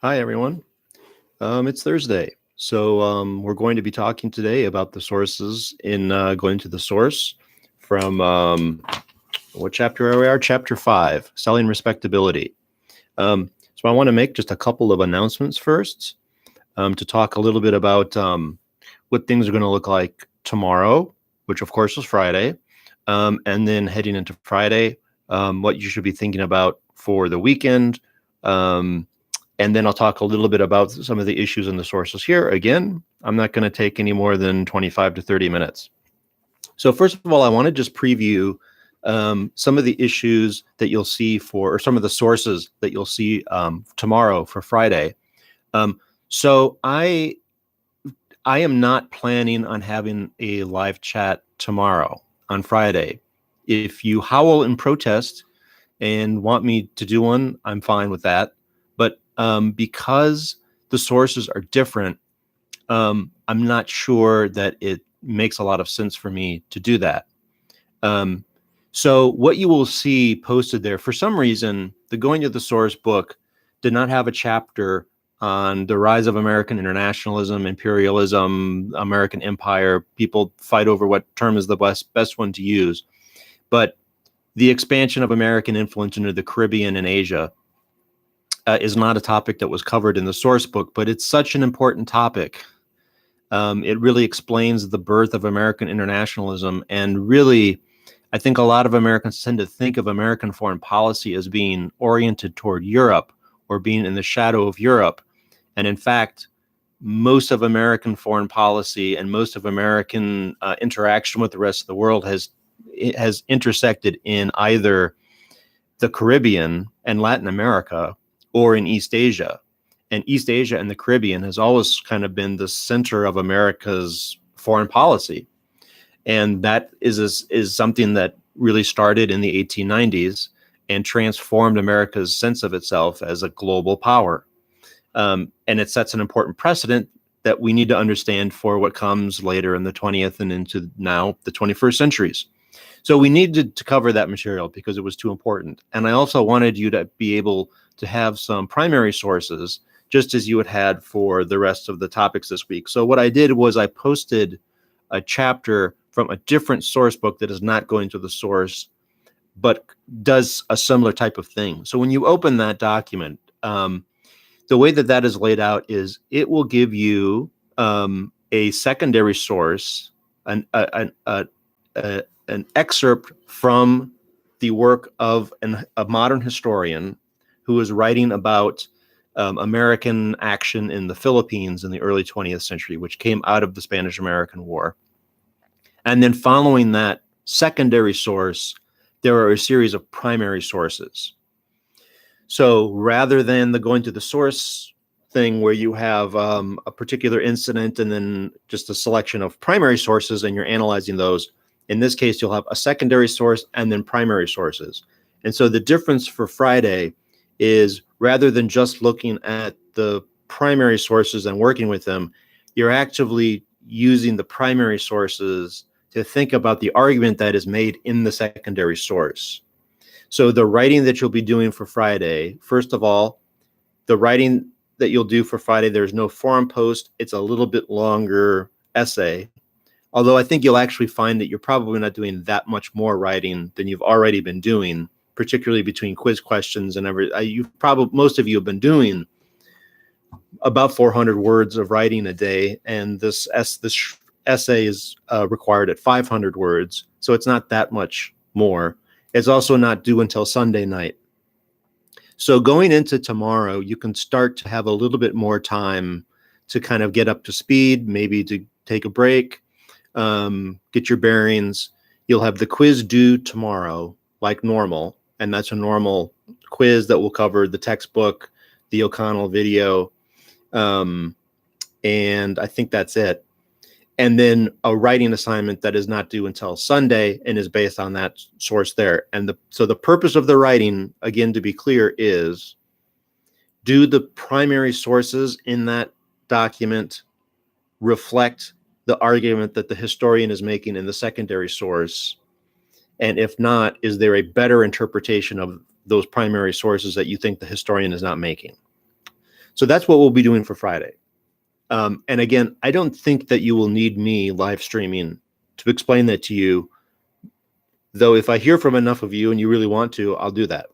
Hi, everyone. It's Thursday. We're going to be talking today about the sources in going to the source from what chapter are we are? Chapter 5, Selling Respectability. So I want to make just a couple of announcements first to talk a little bit about what things are going to look like tomorrow, which of course is Friday, and then heading into Friday, what you should be thinking about for the weekend. And then I'll talk a little bit about some of the issues and the sources here. Again, I'm not going to take any more than 25 to 30 minutes. So first of all, I want to just preview some of the issues that you'll see or some of the sources that you'll see tomorrow for Friday. So I am not planning on having a live chat tomorrow on Friday. If you howl in protest and want me to do one, I'm fine with that. But because the sources are different, I'm not sure that it makes a lot of sense for me to do that. So what you will see posted there, for some reason, the Going to the Source book did not have a chapter on the rise of American internationalism, imperialism, American empire. People fight over what term is the best one to use. But the expansion of American influence into the Caribbean and Asia is not a topic that was covered in the source book, but it's such an important topic. It really explains the birth of American internationalism. And really, I think a lot of Americans tend to think of American foreign policy as being oriented toward Europe or being in the shadow of Europe. And in fact, most of American foreign policy and most of American interaction with the rest of the world has intersected in either the Caribbean and Latin America or in East Asia. And East Asia and the Caribbean has always kind of been the center of America's foreign policy. And that is something that really started in the 1890s and transformed America's sense of itself as a global power. And it sets an important precedent that we need to understand for what comes later in the 20th and into now the 21st centuries. So we needed to cover that material because it was too important. And I also wanted you to be able to have some primary sources, just as you had for the rest of the topics this week. So what I did was I posted a chapter from a different source book that is not going to the source, but does a similar type of thing. So when you open that document, the way that that is laid out is it will give you a secondary source, an excerpt from the work of a modern historian who is writing about American action in the Philippines in the early 20th century, which came out of the Spanish-American War. And then following that secondary source, there are a series of primary sources. So rather than the going to the source thing where you have a particular incident and then just a selection of primary sources and you're analyzing those, in this case, you'll have a secondary source and then primary sources. And so the difference for Friday is rather than just looking at the primary sources and working with them, you're actively using the primary sources to think about the argument that is made in the secondary source. So the writing that you'll be doing for Friday, first of all, the writing that you'll do for Friday, there's no forum post. It's a little bit longer essay. Although I think you'll actually find that you're probably not doing that much more writing than you've already been doing, particularly between quiz questions and most of you have been doing about 400 words of writing a day, and this essay is required at 500 words, so it's not that much more. It's also not due until Sunday night. So going into tomorrow, you can start to have a little bit more time to kind of get up to speed, maybe to take a break, get your bearings. You'll have the quiz due tomorrow, like normal, and that's a normal quiz that will cover the textbook, the O'Connell video, and I think that's it. And then a writing assignment that is not due until Sunday and is based on that source there. And so the purpose of the writing, again, to be clear, is do the primary sources in that document reflect the argument that the historian is making in the secondary source? And if not, is there a better interpretation of those primary sources that you think the historian is not making? So that's what we'll be doing for Friday. And again, I don't think that you will need me live streaming to explain that to you, though if I hear from enough of you and you really want to, I'll do that.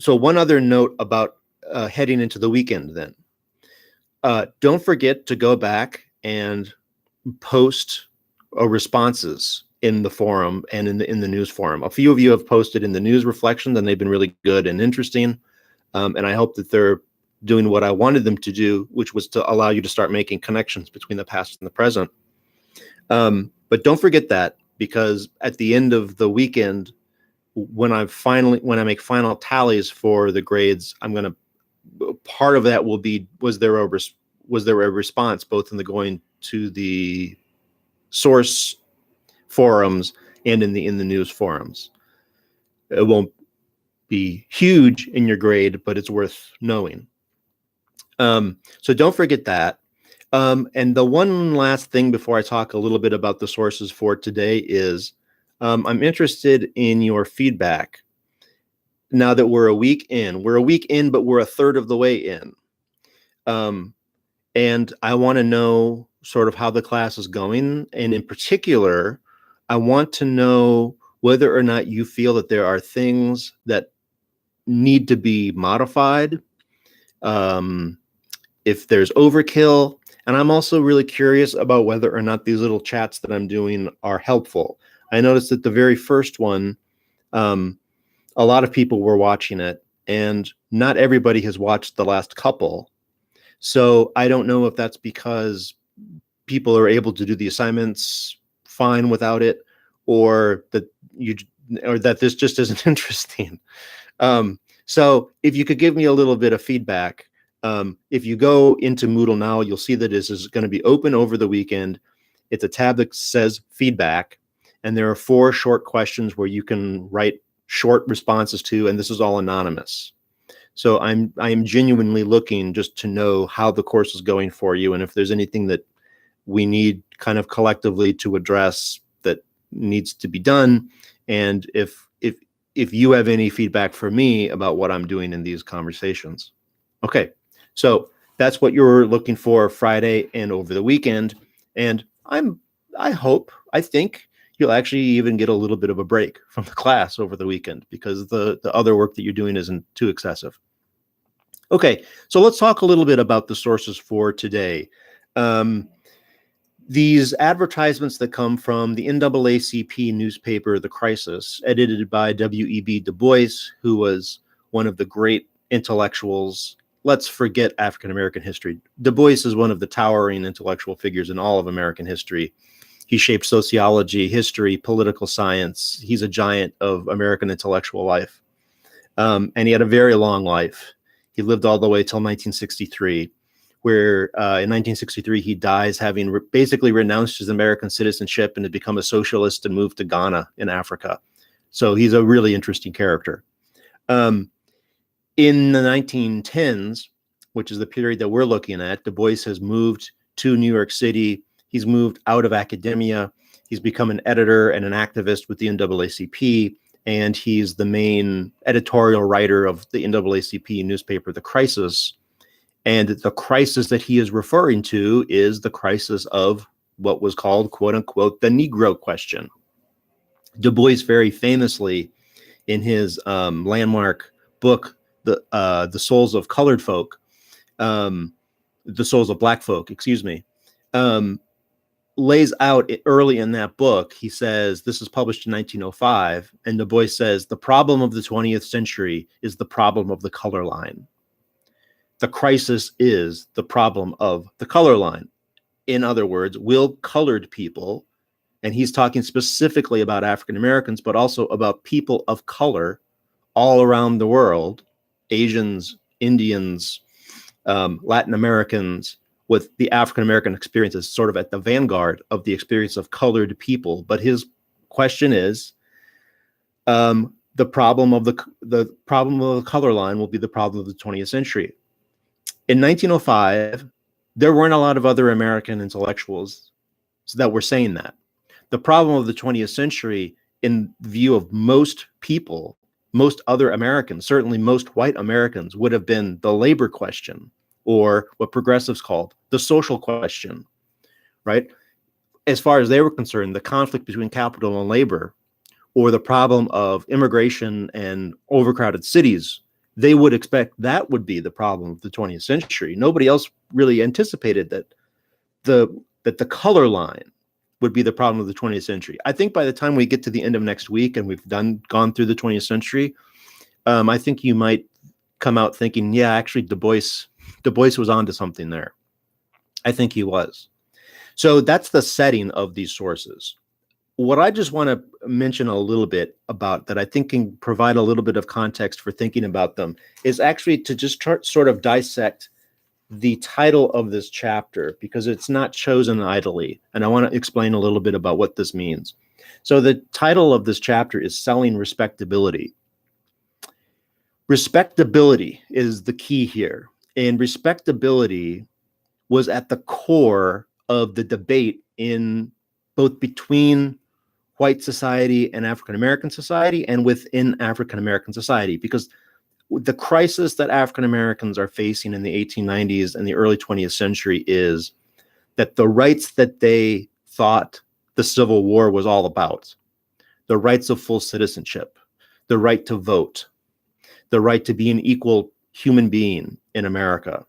So one other note about heading into the weekend then. Don't forget to go back and post responses in the forum and in the news forum. A few of you have posted in the news reflections, and they've been really good and interesting. And I hope that they're doing what I wanted them to do, which was to allow you to start making connections between the past and the present. But don't forget that, because at the end of the weekend, when I make final tallies for the grades, part of that will be, was there a response both in the going to the source forums and in the news forums. It won't be huge in your grade, but it's worth knowing. So don't forget that. And the one last thing before I talk a little bit about the sources for today is I'm interested in your feedback. Now that we're a week in, but we're a third of the way in. And I want to know sort of how the class is going. And in particular, I want to know whether or not you feel that there are things that need to be modified, if there's overkill. And I'm also really curious about whether or not these little chats that I'm doing are helpful. I noticed that the very first one, a lot of people were watching it, and not everybody has watched the last couple. So I don't know if that's because people are able to do the assignments fine without it, or that this just isn't interesting. So if you could give me a little bit of feedback. If you go into Moodle now, you'll see that this is going to be open over the weekend. It's a tab that says feedback, and there are 4 short questions where you can write short responses to, and this is all anonymous. So I am genuinely looking just to know how the course is going for you, and if there's anything that we need kind of collectively to address that needs to be done, and if you have any feedback for me about what I'm doing in these conversations. Okay. So that's what you're looking for Friday and over the weekend. And I think you'll actually even get a little bit of a break from the class over the weekend, because the other work that you're doing isn't too excessive. Okay, so let's talk a little bit about the sources for today. These advertisements that come from the NAACP newspaper, The Crisis, edited by W.E.B. Du Bois, who was one of the great intellectuals. Let's forget African-American history. Du Bois is one of the towering intellectual figures in all of American history. He shaped sociology, history, political science. He's a giant of American intellectual life. And he had a very long life. He lived all the way till 1963, where in 1963 he dies having basically renounced his American citizenship and had become a socialist and moved to Ghana in Africa. So he's a really interesting character. In the 1910s, which is the period that we're looking at, Du Bois has moved to New York City. He's moved out of academia. He's become an editor and an activist with the NAACP, and he's the main editorial writer of the NAACP newspaper, The Crisis. And the crisis that he is referring to is the crisis of what was called, quote unquote, the Negro question. Du Bois very famously, in his landmark book, The Souls of Colored Folk, The Souls of Black Folk, excuse me, lays out early in that book. He says, this is published in 1905, and Du Bois says, the problem of the 20th century is the problem of the color line. The crisis is the problem of the color line. In other words, will colored people, and he's talking specifically about African Americans, but also about people of color all around the world, Asians, Indians, Latin Americans, with the African American experience as sort of at the vanguard of the experience of colored people. But his question is, the problem of the color line will be the problem of the 20th century. In 1905, there weren't a lot of other American intellectuals that were saying that. The problem of the 20th century, in view of most people, most other Americans, certainly most white Americans, would have been the labor question, or what progressives called the social question, right? As far as they were concerned, the conflict between capital and labor, or the problem of immigration and overcrowded cities, they would expect that would be the problem of the 20th century. Nobody else really anticipated that the color line would be the problem of the 20th century. I think by the time we get to the end of next week and we've gone through the 20th century, I think you might come out thinking, yeah, actually Du Bois was onto something there. I think he was. So that's the setting of these sources. What I just want to mention a little bit about that I think can provide a little bit of context for thinking about them is actually to just sort of dissect the title of this chapter, because it's not chosen idly. And I want to explain a little bit about what this means. So the title of this chapter is Selling Respectability. Respectability is the key here. And respectability was at the core of the debate in both between white society and African-American society, and within African-American society, because the crisis that African-Americans are facing in the 1890s and the early 20th century is that the rights that they thought the Civil War was all about, the rights of full citizenship, the right to vote, the right to be an equal human being in America,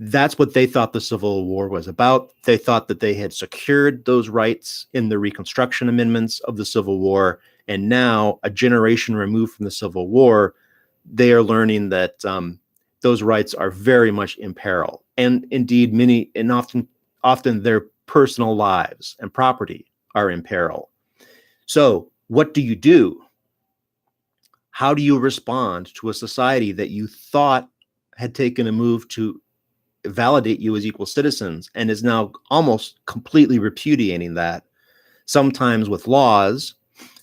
that's what they thought the Civil War was about. They thought that they had secured those rights in the Reconstruction Amendments of the Civil War. And now, a generation removed from the Civil War, they are learning that those rights are very much in peril. And indeed, many and often their personal lives and property are in peril. So what do you do? How do you respond to a society that you thought had taken a move to validate you as equal citizens and is now almost completely repudiating that, sometimes with laws,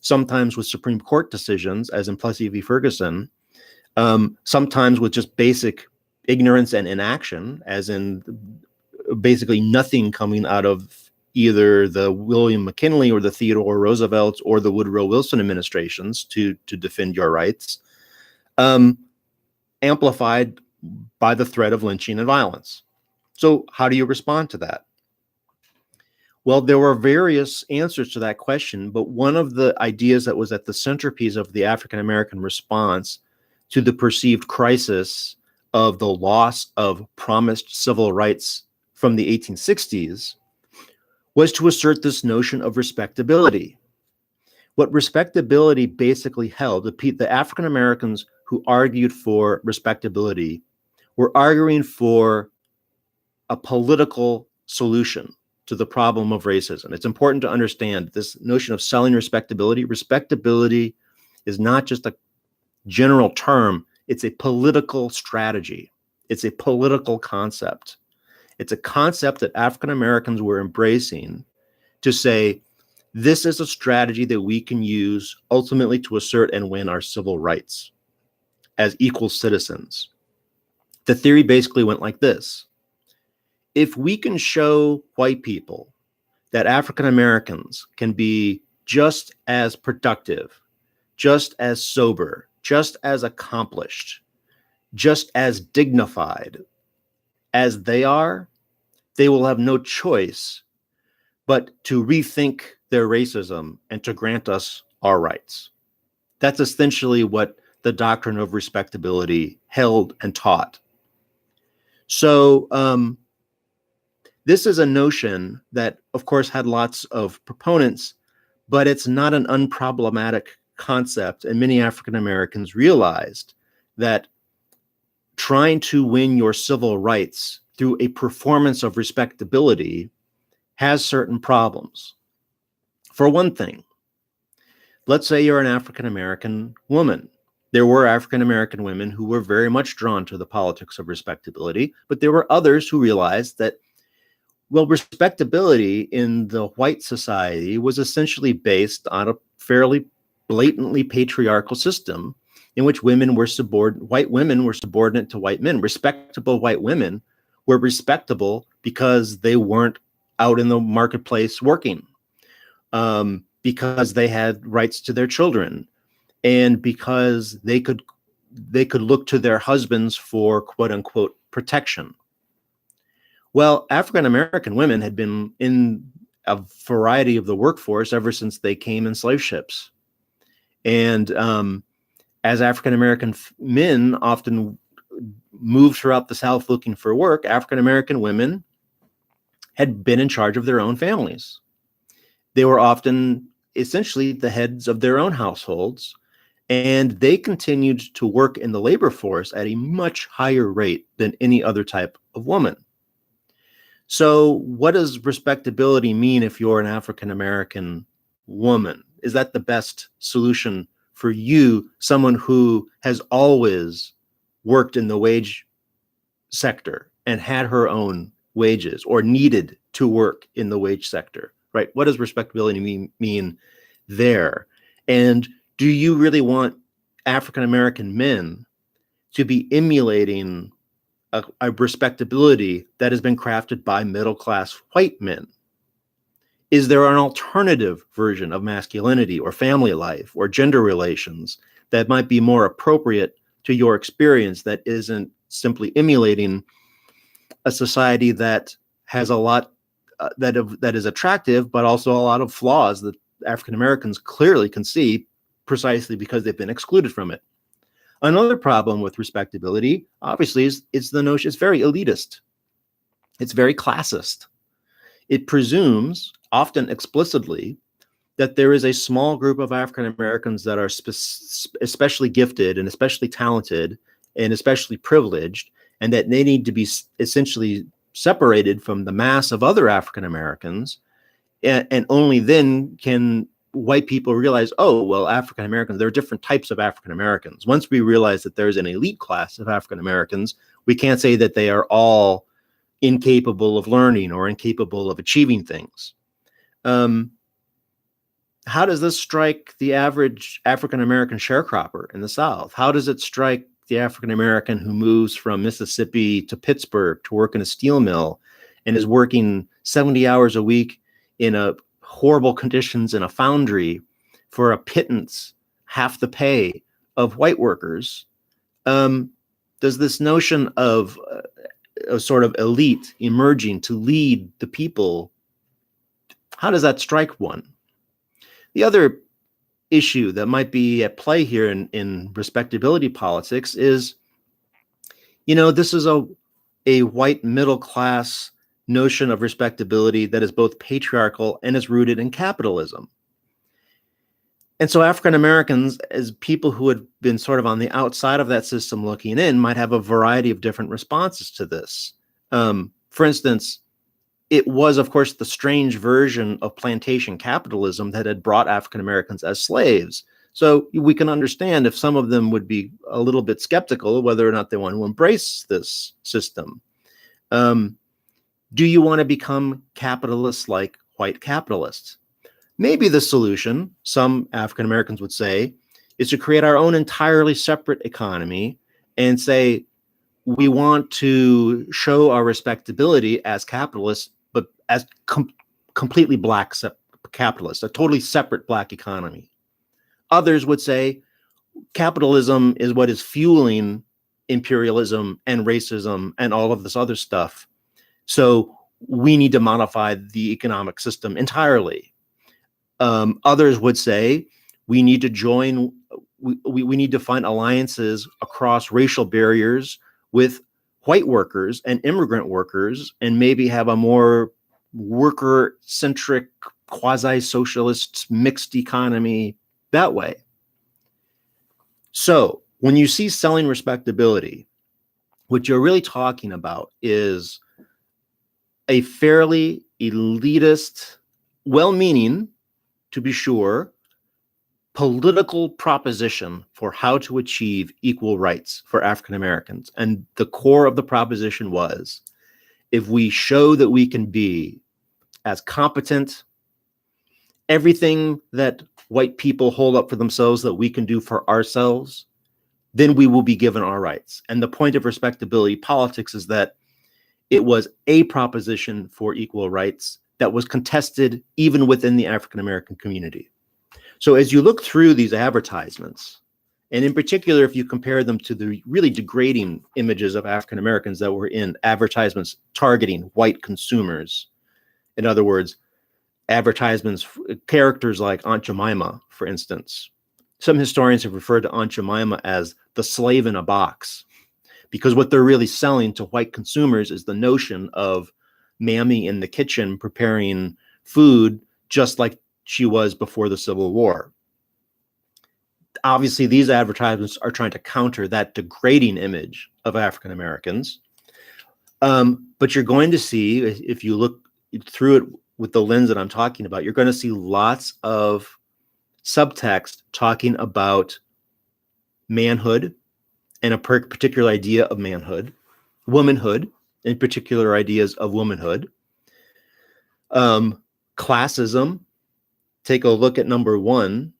sometimes with Supreme Court decisions, as in Plessy v. Ferguson, sometimes with just basic ignorance and inaction, as in basically nothing coming out of either the William McKinley or the Theodore Roosevelt or the Woodrow Wilson administrations to defend your rights, amplified by the threat of lynching and violence. So how do you respond to that? Well, there were various answers to that question, but one of the ideas that was at the centerpiece of the African-American response to the perceived crisis of the loss of promised civil rights from the 1860s was to assert this notion of respectability. What respectability basically held, the African-Americans who argued for respectability were arguing for a political solution to the problem of racism. It's important to understand this notion of selling respectability. Respectability is not just a general term, it's a political strategy. It's a political concept. It's a concept that African Americans were embracing to say, this is a strategy that we can use ultimately to assert and win our civil rights as equal citizens. The theory basically went like this. If we can show white people that African Americans can be just as productive, just as sober, just as accomplished, just as dignified as they are, they will have no choice but to rethink their racism and to grant us our rights. That's essentially what the doctrine of respectability held and taught. So this is a notion that, of course, had lots of proponents, but it's not an unproblematic concept. And many African Americans realized that trying to win your civil rights through a performance of respectability has certain problems. For one thing, let's say you're an African American woman. There were African American women who were very much drawn to the politics of respectability, but there were others who realized that, well, respectability in the white society was essentially based on a fairly blatantly patriarchal system in which white women were subordinate to white men. Respectable white women were respectable because they weren't out in the marketplace working, because they had rights to their children. and because they could look to their husbands for quote unquote protection. Well, African American women had been in a variety of the workforce ever since they came in slave ships. And as African American men often moved throughout the South looking for work, African American women had been in charge of their own families. They were often essentially the heads of their own households, and they continued to work in the labor force at a much higher rate than any other type of woman. So what does respectability mean if you're an African American woman? Is that the best solution for you, someone who has always worked in the wage sector and had her own wages or needed to work in the wage sector, right? What does respectability mean there? And do you really want African American men to be emulating a respectability that has been crafted by middle-class white men? Is there an alternative version of masculinity or family life or gender relations that might be more appropriate to your experience, that isn't simply emulating a society that has a lot that is attractive, but also a lot of flaws that African Americans clearly can see precisely because they've been excluded from it? Another problem with respectability, obviously, is the notion it's very elitist. It's very classist. It presumes, often explicitly, that there is a small group of African Americans that are especially gifted and especially talented and especially privileged, and that they need to be essentially separated from the mass of other African Americans, and only then can white people realize, oh, well, African Americans, there are different types of African Americans. Once we realize that there's an elite class of African Americans, we can't say that they are all incapable of learning or incapable of achieving things. How does this strike the average African American sharecropper in the South? How does it strike the African American who moves from Mississippi to Pittsburgh to work in a steel mill and is working 70 hours a week in a horrible conditions in a foundry for a pittance, half the pay of white workers? Does this notion of a sort of elite emerging to lead the people, how does that strike one? The other issue that might be at play here in respectability politics is, this is a white middle class notion of respectability that is both patriarchal and is rooted in capitalism. And so African Americans, as people who had been sort of on the outside of that system looking in, might have a variety of different responses to this. For instance, it was, of course, the strange version of plantation capitalism that had brought African Americans as slaves. So we can understand if some of them would be a little bit skeptical of whether or not they want to embrace this system. Do you want to become capitalists like white capitalists? Maybe the solution, some African Americans would say, is to create our own entirely separate economy and say, we want to show our respectability as capitalists, but as completely black capitalists, a totally separate black economy. Others would say capitalism is what is fueling imperialism and racism and all of this other stuff. So we need to modify the economic system entirely. Others would say we need to join, we need to find alliances across racial barriers with white workers and immigrant workers, and maybe have a more worker-centric, quasi-socialist mixed economy that way. So when you see selling respectability, what you're really talking about is a fairly elitist, well-meaning, to be sure, political proposition for how to achieve equal rights for African Americans. And the core of the proposition was, if we show that we can be as competent, everything that white people hold up for themselves that we can do for ourselves, then we will be given our rights. And the point of respectability politics is that it was a proposition for equal rights that was contested even within the African American community. So as you look through these advertisements, And in particular, if you compare them to the really degrading images of African Americans that were in advertisements targeting white consumers. In other words, advertisements, characters like Aunt Jemima, for instance. Some historians have referred to Aunt Jemima as the slave in a box, because what they're really selling to white consumers is the notion of Mammy in the kitchen preparing food just like she was before the Civil War. Obviously, these advertisements are trying to counter that degrading image of African Americans. But you're going to see, if you look through it with the lens that I'm talking about, you're going to see lots of subtext talking about manhood and a particular idea of manhood, womanhood, and particular ideas of womanhood, classism. Take a look at number one,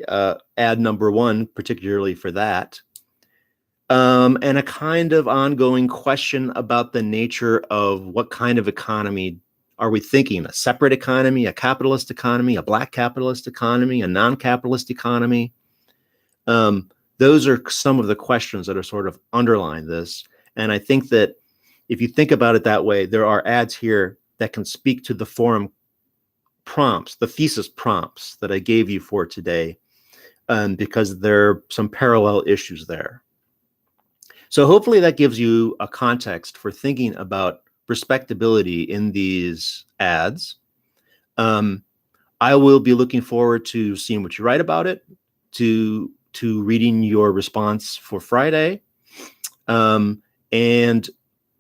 ad number one, particularly for that, and a kind of ongoing question about the nature of what kind of economy are we thinking? A separate economy, a capitalist economy, a black capitalist economy, a non-capitalist economy? Those are some of the questions that are sort of underlying this. And I think that if you think about it that way, there are ads here that can speak to the forum prompts, the thesis prompts that I gave you for today, because there are some parallel issues there. So hopefully that gives you a context for thinking about respectability in these ads. I will be looking forward to seeing what you write about it, to reading your response for Friday. And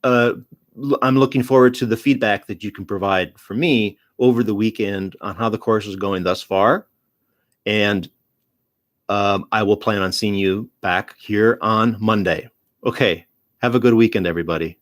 I'm looking forward to the feedback that you can provide for me over the weekend on how the course is going thus far. And I will plan on seeing you back here on Monday. Okay, have a good weekend, everybody.